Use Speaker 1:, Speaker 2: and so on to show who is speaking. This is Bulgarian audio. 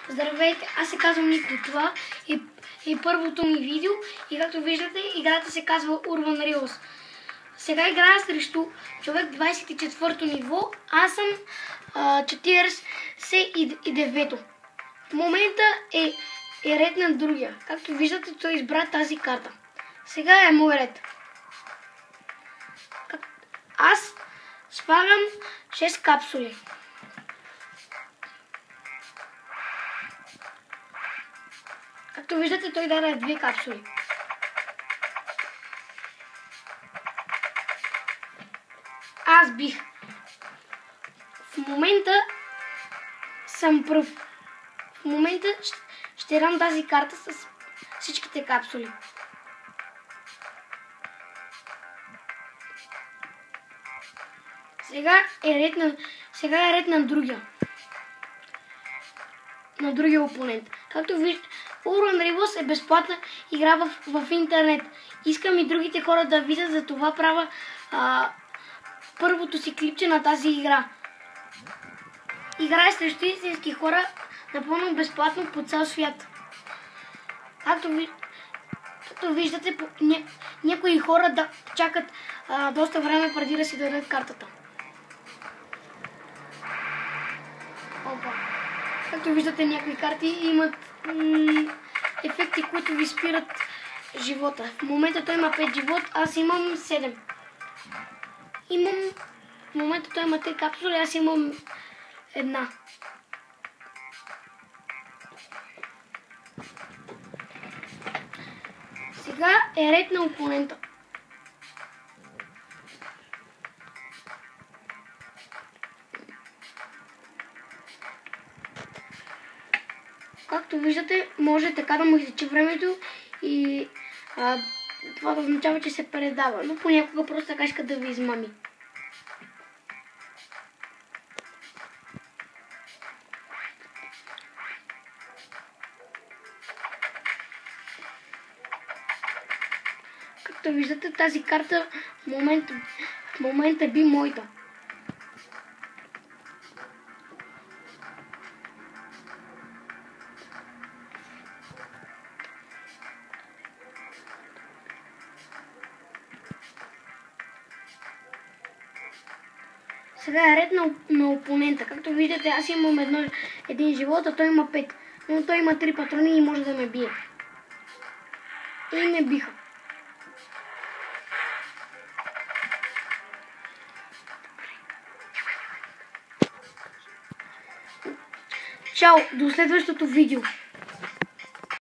Speaker 1: Здравейте, аз се казвам Нико. Това е първото ми видео и както виждате, играта се казва Urban Reels. Сега играя срещу човек 24-то ниво, аз съм 49-то. В момента е ред на другия. Както виждате, той избра тази карта. Сега е мой ред. Аз слагам 6 капсули. Както виждате, той даде 2 капсули. Аз бих. В момента съм пръв. В момента ще дам тази карта с всичките капсули. Сега е ред на другия. На другия опонент. Както виждате, Urban Reels е безплатна игра в интернет. Искам и другите хора да видят, за това правя първото си клипче на тази игра. Играе срещу истински хора напълно безплатно по цял свят. Както виждате, някои хора да чакат доста време преди да си дадат картата. Опа. Както виждате, някои карти имат ефекти, които ви спират живота. В момента той има 5 живот, аз имам 7. В момента той има 3 капсули, аз имам 1. Сега е ред на опонента. Както виждате, може така да му изтече времето и това да означава, че се предава. Но понякога просто така иска да ви измами. Както виждате, тази карта в момента би моята. Сега е ред на опонента. Както виждате, аз имам един живот, а той има 5. Но той има 3 патрони и може да ме бие. И ме биха. Чао, до следващото видео.